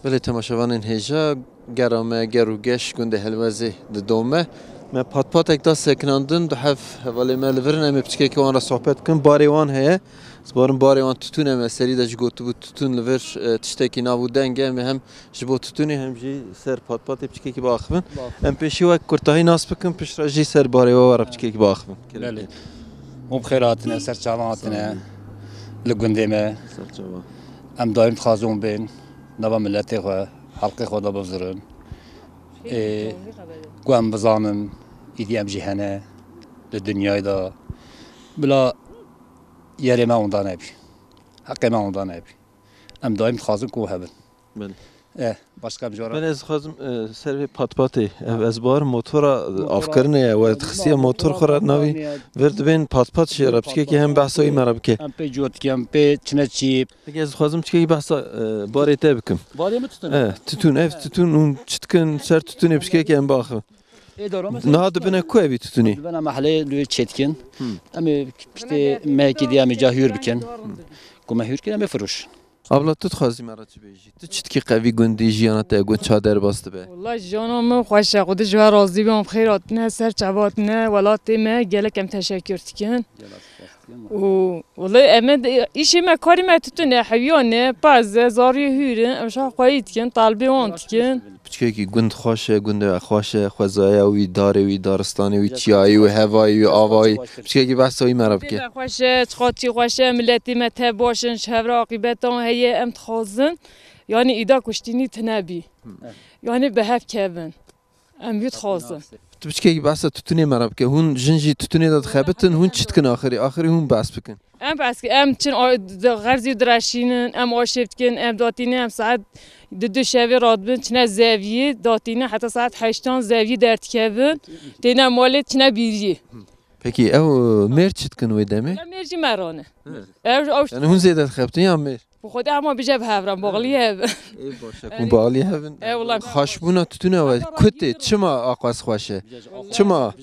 ولی تماشاوان هجا گرامه گروگش گنده هلوزی دومه ما پات یک دست سکناندن دو حف ولی ملورن امی بچه که وان را صحبت کن باری وان هه زبارم باری وان تتونه مسری داشت گوت بود تتون لور تشتکی نبودنگه می هم جبو تتونی هم جی سر پات بچه که باخبن ام پیشی وقت کرتاهی ناس بکن پیش راجی سر باری وان را بچه که باخبن بله مو بخیراتنا سر چالاتنا لگنده ما ام دایم خازون بین نبا ملتی خو حلقی خدا بزرن قوام بزانن ایدی ام جهنه لدنیای دا بلا یاری ما اوندا نبی حقی ما اوندا نبی ام دایم خازون کو هبن başka bir coğrafya. Ben az xazım servi patpatı az bar motora afkarne ve txsiya motor xora navi verdi ben patpat şey arabski ki hem bahsayı marabki. Hem pe jot ki hem pe çineci. Peki az xazım ki bahsa bar etebikim. Var mı tutun? Tutun ev tutun un çıtkın ser tutun hepski ki hem bakı. Nadı bana ku evi tutuni. Ben mahalle lüye çetkin. Ama işte meki diye mi cahür biken. Kuma hür ki ama froş. Abla tut xazim araçı beji. Tu çitki qavi gundi jiyana te gund çader bastı be. والله جانم خوش خود جوار راضی بام خیرات نه سر چبات نه ولاتی ما گلک ام تشکر تکن و والله امد ایشی ما کاری ما تتونه حیوانه باز زاری هورن امشا قایت کن طالبی وان تکن بچه کی گند خوشه گند خوشه خوزای وی داره وی دارستانی وی چیایی و هوایی و آوایی بچه کی بس وی مراب که خوشه چخاطی خوشه ملتی ما تباشن شهر عاقبتان هی ام تخازن یعنی ایدا کشتینی تنبی یعنی به هف کبن ام بیت خازن تو بچه کی بس تتونی مراب که هون جنجی تتونی داد خبتن هون چتکن آخری هون بس بکن ام بس که ام چن غرزی درشینن ام آشفت کن ام داتینه ام ساعت دو شوی راد بن چنه زاویه داتینه حتی ساعت 8 زاویه درت کبن دینا مالت چنه بیری Peki ev mer çitkin ve demi? مرجی مرانه Yani hun zeydet xebtin ya mer? bu خود اما بجب هفرم باقلی هف Ey başa kun bağlı hevin. والله Xaşbuna tütüne ve kötü çıma aqas xoşe. Çıma.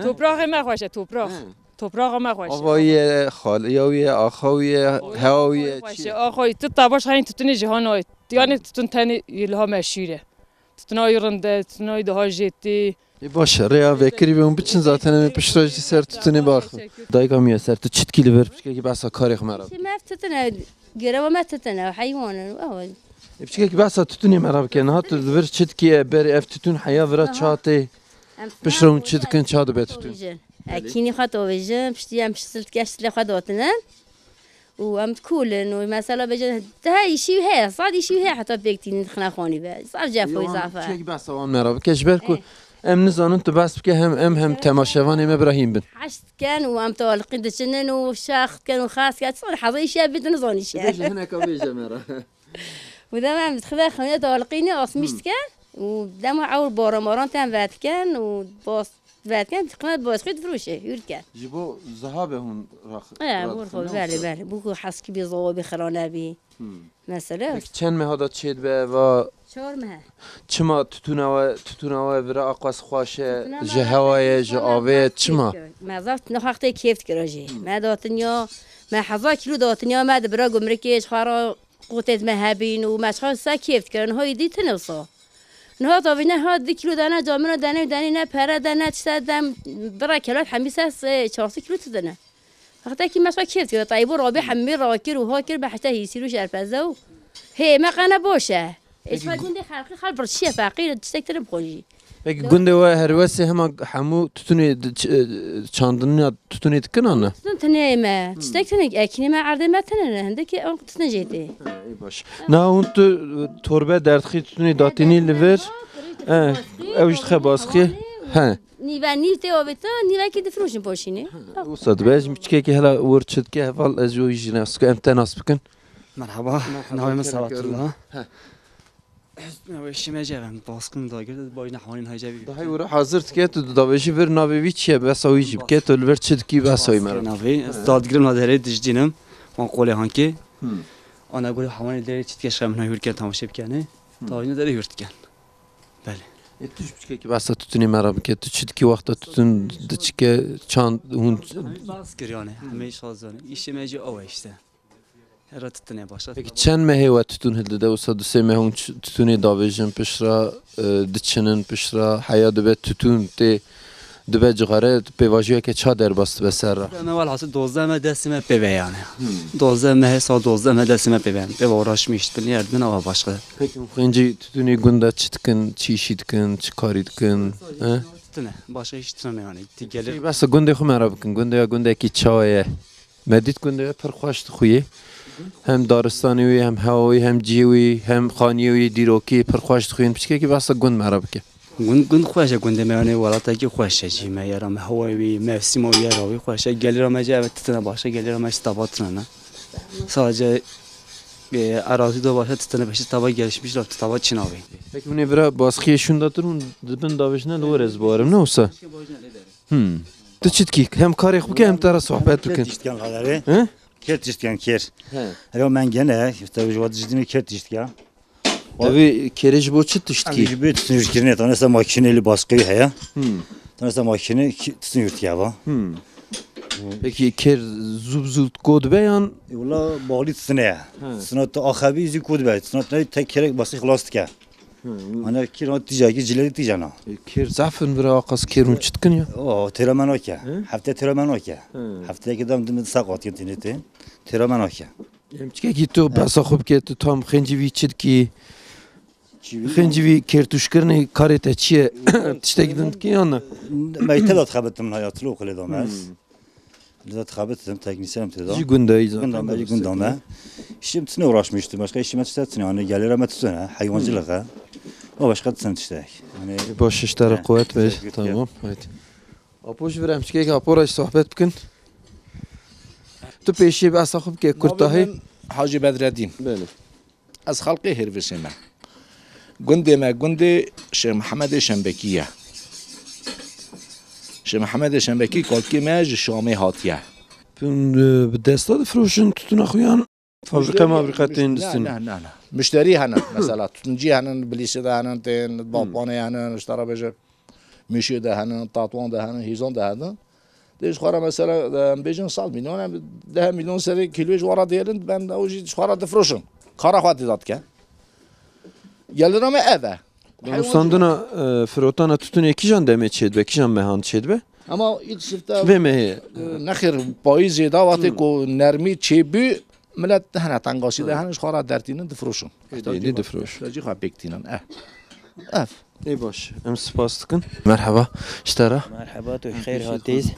توپراغ ما خوشه توپراغ ما خوشه Avayı, xaliyaviye, axaviye, hevaviye. خوشه آخوی تو تباش خاین تتونی جهان آید یعنی تتون تنی یلها مشیره تتون آیرنده تتون آید ها جتی Başa reya vekiri ve un biçin zaten emi pişrajı ser tütüne bakın. Dayıgam ya ser tu çitkili ver. Peki basa karık merab. ما فتتنا قرا ما فتتنا حيوان Peki basa tütüne merab ki nahat ver çitkiye ber ev tütün haya vera çatı. Pişrun çitkin çadı be tütün. اكيني خطو بجن بشتي ام شلت كاش لي خدوتنا وام تكولن ومثلا بجن هاي شيء هي صاد شيء هي حتى بيكتي ندخنا خوني بقى صار جافوي زعفا Peki basa wan merab. Keşber ku em nizanın tu bas ki hem temaşevan em İbrahim bin. حشت كان وام طالقين دشنن وشاخ كان وخاص كانت صار حظي شاب بدنا نظوني شاب Hene kabeja merab. وذا ما متخذا خوني طالقيني اصمشت كان ودام عور بورا موران تام فات كان وباص فات كان تقنات باص خيط فروشه يركان Jibo zahabe hun rakh. بورخو بالي بوكو حسكي بيزو بخرانا بي مثلا Peki çen mehada çed be ve شور مها çıma tütünava vera aqas xoşe je havaya je ave çıma. ما ضفت نخاختي كيف تكراجي ما دوتنيا ما حظا كيلو دوتنيا ما دبرا قمركيش خارا قوتت مهابين وما شخص كيف تكرن هاي دي تنصا نها طبينا هاد كيلو دانا جامنا داني نا برا دانا تشتدم برا كيلو حميسة 4 كيلو تدنا وقتها كي ما شو كيف تكرا طيب رابي حمي راكر وهاكر بحتى يصيروا شرفزو هي ما قنا بوشه ايش ما كنت خلق برشيه فقير تشتكتر بخوجي Peki günde ve her vesi hem hamu tütünü çandını tütünü tıkın anne. تنتني ما تشتكتني اكني ما عرضي ما تنن عندك ان تنجيتي İyi baş. Na hun tu torbe dertxi tütünü datini liver. Evj xebaski. Ha. نيفاني تي اوبتا نيفا كي دفروشن بوشيني Usad bej miçke ki hala urçet ki heval ezo jinas ku emten asbıkın. مرحبا نهاية مساوات الله وشي جابم باسكن داگر باید نحوانین های جابی Daha ura hazır ki tu daveji ver navevi çiye besavi jib ki tu ver çet ki besavi mer. ناوی دادگرم نداره دجدینم من قوله هانکی آن اگر حوانی داره چیت که شام نهیر کن تماشا بکنه تا اینو داره هرت کن بله Tuş miçke ki besa tütünü merab ki tu çet ki vakta tütün dıçke çand hun باز کریانه همه شازانه ایشه میجی آوه اشته هر تتنه باشه پێکی چەند مەهەیە وا توتون هەلدەدا و 123 مەهون توتونی داوێژن پشرا دچنن پشرا حیا دەبێت توتون تێ دەبێت جغارە پێواژویەکە چا دەرباست بەسەرڕا ما اول حاصل 12 ما دسمه ببه yani 12 ما سال 12 ما دسمه ببه به uğraşmıştı beni yerden ama başka پێکی خوێنجی توتونی گوندا چ دکن چیشی دکن چ کاری دکن تتنه başka hiç tane yani gelir بەسە گوندی خۆ مەرا بکن گوندەیە گوندێکی چاوەیە مەدیت گوندەیە پڕ خۆش خویە هم دارستانیوی هم هوایی هم جیوی هم خانیوی دیروکی پر خوش خوین پشکی که واسه گند مرا بکه گند خوشه گند میانه ولاتا کی خوشه چی ما یارم هوایی موسم و یاروی خوشه گلیر ما جا تتنه باشه گلیر ما استابات نه sadece arazi de باشه تتنه بشه تابا gelişmiş رفت تابا چناوی پکی منی برا باسخی شوندا ترون دبن داوشنه لورز بارم نه وسا تو چیت کی هم کاری خوب که هم ترا صحبت بکن Kert iştken ker. Hele men gene tabii şu vazgeçtiğimi kert iştken. Tabii keriş bu çıt işte ki. Abi bütün işkirini tanesa makineli baskıyı heye. Tanesa makine tutun yürtüye va. Peki ker zub kod beyan. Valla bağlı tutune. Sınavda akhabi izi kod be. Sınavda tek kere baskı خلاص ke. Ana kiran ticaki cileri ticana. Ker zafın bir akas kerun çıtkın ya. O teraman o ke. Hafta teraman o ke. Haftaki dam dim sakat yintinete. Teraman o ke. Emçke ki tu basa خوب که تو tam خنجوی چید کی خنجوی کرتوشکرنی کارت چیه تشتگدن کی آن Meytelat xabetim hayatlı okulu damaz. Lidat xabetim teknisyenim teda. جی گندایی Gündame. İşim tüne uğraşmıştım. Başka işime tüne hani gelireme tüne hayvancılığa. O başka tüne işte. Hani باش اشتر قوت به تمام هایت اپوش برم چیکه که اپوراش صحبت بکن تو پیشی به اصلا خوب که کرتاهی حاجی بدردین بله از خلق هربسه ما ما گنده شه محمد شنبکیه شه محمد شنبکی کالکی ما شامه هاتیه بون به دستاد فروشن تتون اخویان فابریقه مابریقه نه نه نه نه مشتری هنن مثلا تنجی هنن بلیشه ده هنن تین باپانه هنن اشترا بجه میشه ده هنن تاتوان ده هنن هیزان ده هنن دیش خورا مثلا بیشتر سال میلیون 10 میلیون سری کیلویش وارد دیرند ben اوجی خورا دفروشم کارا خواهد داد که گلرام اوه ساندنا فروتانا تتون یکی جان دمه چید به کی جان مهان چید به اما این شفته به مه نخیر پاییزی دا وقتی کو نرمی چی بی ملت هنه تنگاسی ده هنش خورا درتینن دفروشم دی دفروش راجی خواه بکتینن اف ای باش ام سپاس کن مرحبا اشترا مرحبا تو خیر هاتیز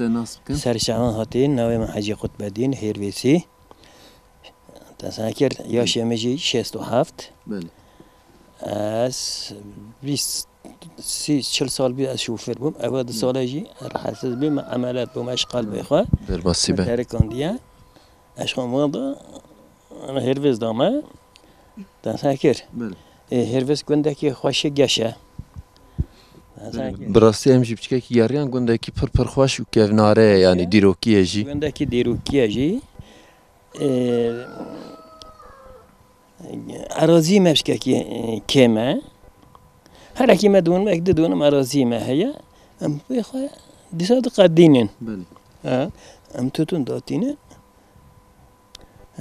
سرشان هاتین نوی من حاجی قطب الدین هیرویسی تذکر یا شمجی 67 بله از 40 سال بی از شوفر بوم اول سالجی حساس بیم عملات بوم اشغال بخواه در باسی به ترکاندیه اشغال مادا انا هیرویز دامه تذکر بله هیرویز گنده که خوشه گشه براستی هم جیب چیکه کی یاریان گنده کی پر خوش و که ناره یعنی دیروکیه جی گنده کی دیروکیه جی اراضی مشکه کی کمه هر کی مدون مکد دونم اراضی ما هي ام بخوا دیساد قدینن بله ام توتون داتینن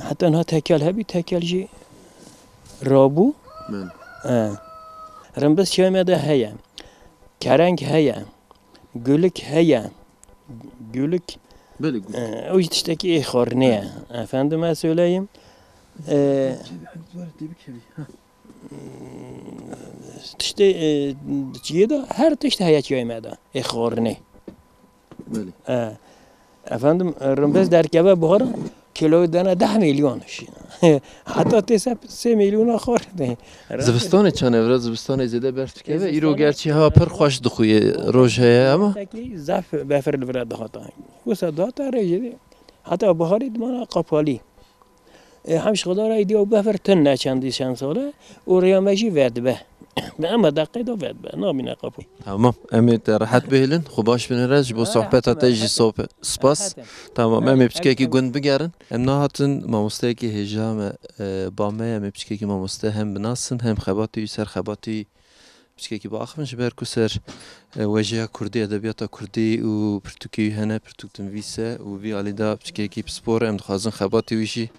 حتی نه تکل هبی تکل جی رابو بله رمبس چه مده هيا کرنگ هيا گلک هيا گلک بله او تشتكي خورنيه افندم ما söyleyeyim تشتي جيدا her تشت هيا يمدا خورني بله افندم رمبس دركبه بخورا کیلو دانه 10 میلیون حتی 3 میلیون خورده زبستان چند ورد زبستان زیاده برف که و ایرو گرچه ها پر خوش دخوی روش هست اما ضعف بفر الورد خاطر و صدات رجلی حتی بهاری دمان قپالی همش خدا را ایدی و بفر تن چندی چند ساله و ریامجی ورد به اما دقیقه دو ورد به نامینه قپو تمام امید راحت بهلن خوباش بنرج با صحبت تاجی صحبت سپاس تمام امید بچه کی گند بگرن ام نهاتن ما مستکی هجام بامه امید بچه کی ما مسته هم بناسن هم خباتی سر خباتی بچه کی با آخرش برکو سر وجه کردی ادبیات کردی و پرتوکی هنه پرتوک تنویسه و وی آلیدا بچه کی بسپور ام دخوازن خباتی ویشی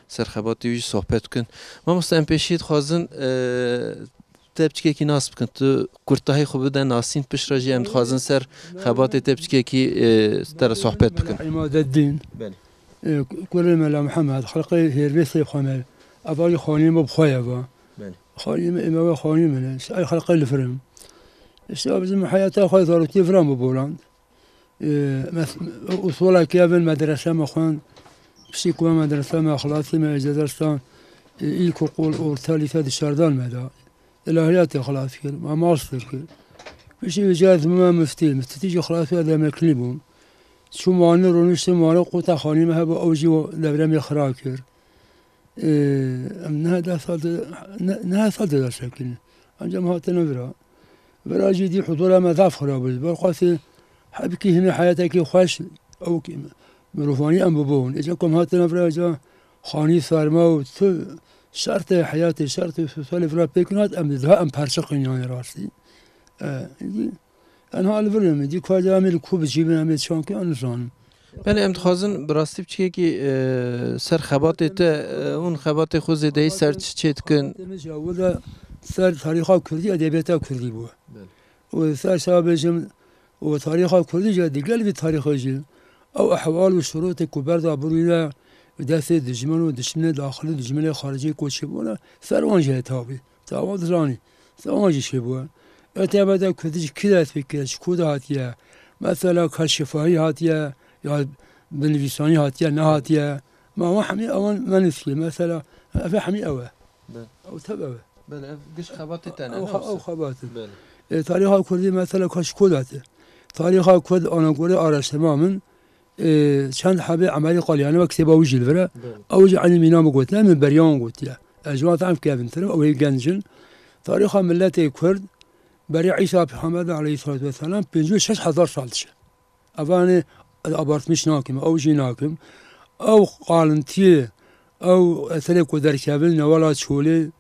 سر خباتی ویش صحبت کن ما مستم پیشید خوازن تبچه کی ناس بکن تو کرتاهی خوب بدن ناسین پیش راجی ام خوازن سر خباتی تبچه کی تر صحبت بکن عماد الدين كل ملا محمد خلقي هيربيسي خامل أفضل خاني مبخويا با خاني ما خاني من أي خلقي الفرم الشباب زي حياته خايف ضروري فرام ببولند وصولا كيفن مدرسة مخان بسيكوا مدرسة ما خلاصي ما جدرستان إلكو قول أو ثالثة الشردان مدا الهيات خلاص كل ما ماستر كل بشي جاز ما مفتي تيجي خلاص هذا ما كليبون شو مانو رونش مانو قطع خاني ما هبا أوجي ودبرم يخراكر نها صد لا شكل أنجم هات نبرة براجي دي حضورها ما ضعف خرابل برقاسي حبكي هنا حياتك خوش أو كي مروفاني أم ببون إجاكم هات نبرة جا خاني صارما وتو شرط حياتي شرط سؤال فرا بيكنات أم ذا أم برشقين يعني راسي أنا هالفرم دي كواجا عمل كوب جيبنا عمل شانكي أنا زانم بله امتخازن براستی بچه کی سر خباتی اون خباتی خود زیادی سر چیت کن ولا سر تاریخ کردی ادبیات کردی بود و سر شابجم و تاریخ کردی جدی قلبی تاریخ جی او احوال و شروط کبر دا برویلا دست دشمن و دشمن داخلی دشمن خارجی کوچی بود سر آنجا تابی تابد رانی سر آنجا چی بود ادبیات کردی کی دست فکرش کود هاتیه مثلا کاشفایی هاتیه یا بنویسانی هاتیه نه هاتیه ما هو حمی اول منسکی مثلا في حمی اوه او تبعه بله گش خباتی تنه او خباتی بله تاریخ کردی مثلا کاش کداته تاریخ کد آنگوری آرشتما من چند حبه عملی قالیانه و کتاب اوجیل وره اوج عنی مینا مگوتنه من بریان گوتیه اجوان تعرف كيف ترى او يجنجن تاريخ ملت کرد برای عیسی محمد علیه الصلاه و السلام 56,000 سال شه اوان ابارتمش ناكم او جي ناكم او قالنتي او اثريك ودركابل نوالا شولي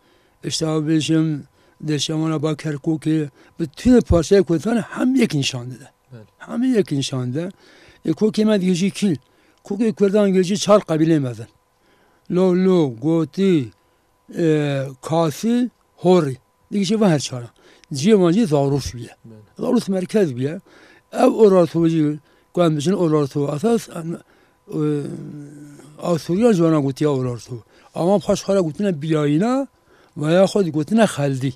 اشتابلشم دشمانا با کرکوکی bütün parçaya koyduğun hem یک نشانده ده هم یک نشانده کوکی من دیگه کیل کوکی کردن گیجی چهار قبیله مدن لولو گوتی کاسی هوری دیگه چه هر چهار جیوانجی ظاروف بیه ظاروف مرکز بیه او اوراتوجی قام بشن اورارتو اساس آسوریان جوانا گوتی اورارتو اما پاش خاله گوتنه بیایینا و یا خود گوتنه خلدی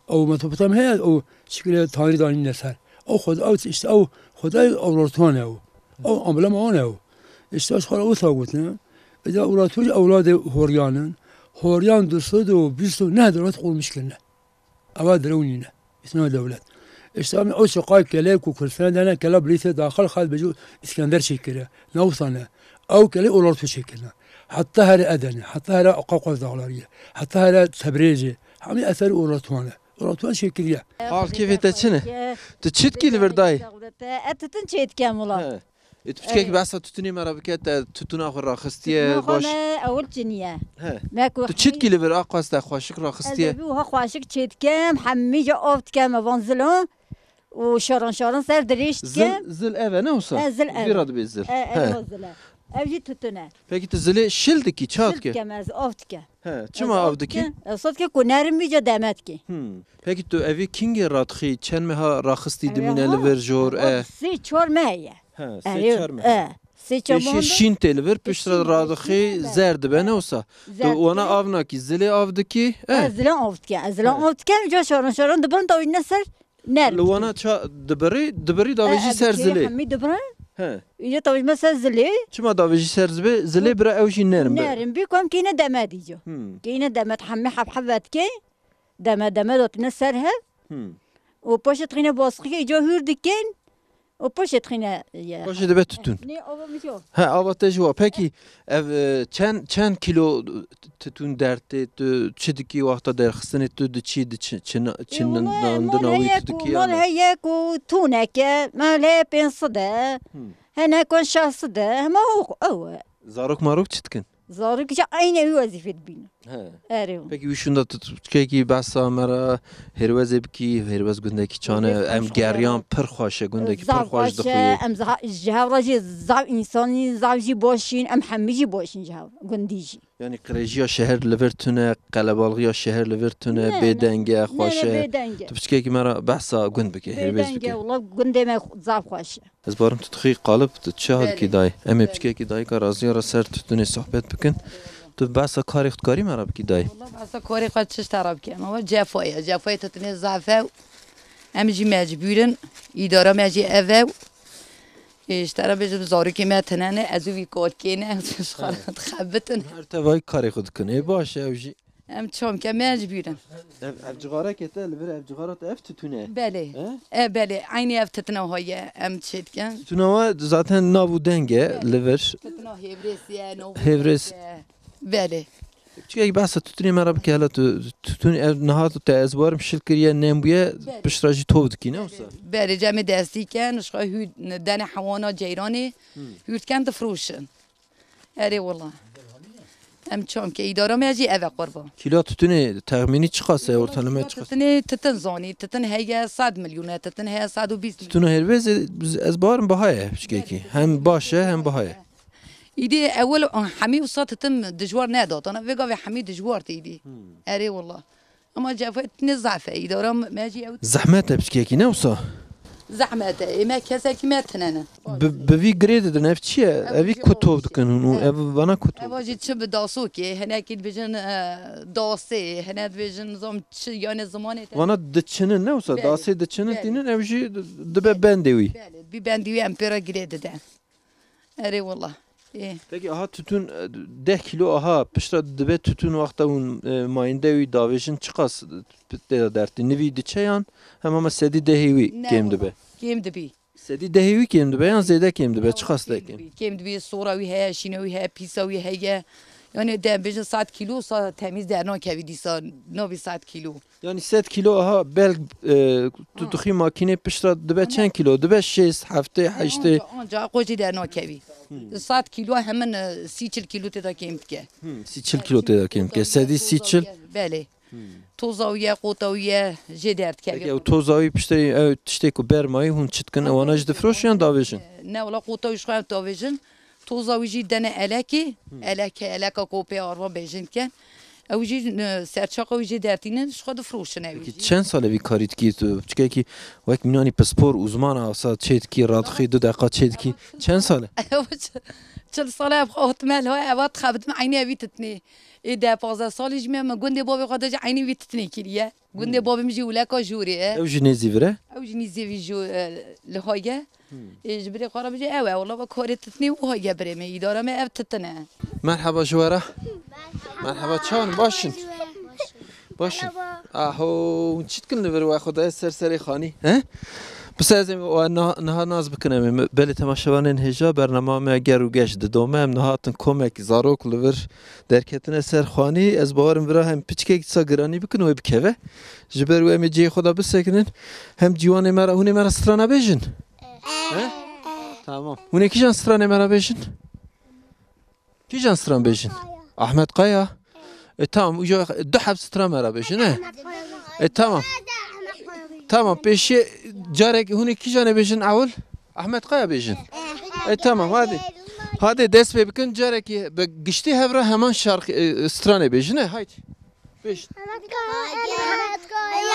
او متوبتم هي او شكل تاني داني نسر او خود او است او خدای اورارتوانه او امبلم اونه او استاش خاله او ثابتنه اذا اورارتوج اولاد هوریانن هوریان 220 نه دولت قرمش کنه اوا درونینه اسمها دولت استام او شقاي كلاك وكل سنه انا كلا بليس داخل خالد بجو اسكندر شكله نوصلنا او كلا اولارتو شكلنا حتى هر ادنى حتى هر قوقاز دغلاريه حتى هر تبريجي حمي اثر اولارتوانه اولارتوان شكليه حال كيف تشنه تشيت كي الفرداي اتتن شيت كاملا تبكيك بس تتني مرابكات تتنا اخر راخستيه باش اول جنيه ماكو تشيت كي الفر اقاس خواشك راخستيه هو خواشك تشيت كام حميجه اوفت كام فانزلون وشارن سر دريش كام زل ايفا نوصل زل ايفا بيراد بيزل زل اجي تتنا peki تزلي شلدكي çatke كام از اوفتك he çima avdaki صوتك كونارم بيجا دامتك peki tu evi kinge ratxi çen meha raxisti diminel ver jor سي چور مايه he se çar me سي چمون şin tel ver pişra radxi zerd be ne olsa tu ona avnaki zili avdaki زلان اوفتك جو شارن دبرن تو النسر نار لو انا دبري داوجي سر زلي حمي دبرن he يجي تو مثلا زلي çima daوجي سر زلي برا اوجي نرم نارم بيكم كينا دماد يجو كينا دماد حمي حبحبات كي دماد تنسرها وباش تخينا بوسخي يجو هوردكين وباش تخينا باش دبت tutun ha avantajı var peki ev çen kilo tutun dertte çidiki vakta derxsene tu çid çinden navi tudiki مال هيك وتونك ما لا بين صدا هنا كون شخصدا ما هو zarok marok çitkin زارك جا عينه وظيفه بين اريو peki uşunda tutkeki basa mera hervez bki hervez gundaki çane em geryan per xoşe gundaki per xoş dixuye ام جهاو راجي زاو انساني زاوجي بوشين ام حميجي بوشين جهاو گنديجي Yani Qirêjiya şehir li vir tune, qelebalgiya şehir li vir tune, bêdenge, xweşe. Tu piçkekî me ra behsa gund bike, hêrvêz bike. والله گنده ما زاف خوشه Ez barim tu dixî qalib tu çi halkî dayê. Em ê piçkekî dayîka raziya ra ser tutunê sohbet bikin. Tu behsa karê xutkarî me ra bikî dayê. والله بس كوري قد تشترب كان هو جافاية تتني زعفة أمجي مجبورن إدارة مجي أفا اشترى بجيب زارو كي تنانه أزوي كور كينه خبتن Her tevayî karê xwe dikin. Ê baş e ew jî. أم تشوم كم مجبورن Ev cigareke te li vir ev cigara te ev tutune. بله بله عيني أفتتنا هاي أم تشيت كان Tunava zaten navu denge li vir. فتنا هيفريسيا نو Hevres. بله Çünkü bahsa tutunê me ra bike hala tu tutun ev nihat te ez barim şil kiriye nembuye pişra jî tov dikîne wisa. بله جمع دستی کن شخص هود دن حوانا جیرانی هود کن تفروشن اری والله ام چون که اداره میجی اوه قربان Kilo tutunê tahmini çıkasa ortalama çıkasa. تتنی تتن زانی تتن هیا 100 میلیونه تتن هیا 120 میلیون Tutunu hervez ez barim bahaye pişkekî. Hem başe hem bahaye. ایدی اول حمی و صات تتم دجوار نداد انا وگا و حمی دجوار تیدی اری والله اما جافت نزعفه اداره میجی او Zahmet e pişkekî ne wisa. زحمت اما کسی که میتننه Bi vî girê didin ev çi ye? Evî ku tov dikin hûn ev vana ku tov. اواجی چه به داسو که هنکی بیشن داسه هنت بیشن زم چه یعنی زمانی Vana diçinin ne wisa? Dasê diçinin tînin ev jî dibe bendê wî. بی بندی امپرا گرید ده اری والله Peki aha tutun 10 kilo aha pişra dibe tutun wexta hûn mayinde wî davêjin çıkas te dertî nivî diçe yan hem ama sedî dehê wî kêm dibe. کیم دبی Sedî dehê wî kêm dibe yan zêde kêm dibe çıkas te kêm. کیم دبی سورا وی هیا شینو وی هیا پیسا وی هیا یعنی ده بیشن 100 کیلو سا تمیز در نکوی دیسا نوی 100 کیلو Yani 7 kilo aha bel tutuxî makine pişra dibe çend kilo dibe 6 heftê heştê. آنجا قوچی در نکوی 100 کیلو همون 30 کیلو تدا کیم که 30 kilo te da kêm ke sedî 30. بله توزاویه قوتاویه جه درد Peki کوی ew tozawî pişterî ew tiştê ku bermayî hûn çitkin ewana jî difroşin yan davêjin. نه ولا قوتاویش خواهم تاویجن توزاوی جی دنه الکی الکا کوپی آروا بیجن کن او جی سرچاقا وی جی درتینه شخواد فروشن اوی Peki çend sal evî karî dikî tu çikekî wek mînanî pispor uzman asa çêdikî radixî du deqa çêdikî çend sal e? چل ساله ابخوات مال های اوات خبت من عینی اوی تتنی ده 15 سالی جمعه من گنده بابی خواهد جا عینی وی تتنی کریه گنده بابی مجی ولاکا جوریه Ew jî nêzî vir e? او جی نیزی وی جو لهایه جبری قرار بجی اوه والله با کاری تتنی و هایه برمه ایداره me ev تتنه Merhaba Jwara. Merhaba çawan başın. Başın. Aho çitkin li vir we xuda serserê xanî. He? Bisezim niha naz bikin em belê temaşevanên hêja bernama me ger û geş didome em nihatin komek zarok li vir derketine ser xanî ez bawarim vira hem piçkek sa giranî bikin wê bikeve ji ber wê em ê cihê xwe da bisekinin hem ciwanê me ra hûn ê me ra strana bêjin. He? Tamam. Hûn ê kîjan stranê me ra bêjin? Kîjan stran bêjin? Ahmet Kaya. Tamam uca du hev stran me ra bêjin he? Tamam. Tamam peşi carek huni kîjan ê bêjin ewil? Ahmet Kaya bêjin. Tamam hadi. Hadi dest pê bikin carekî bi giştî hevra heman şarkı stranê bêjin he? Haydi. Bêjin. Ahmet Kaya,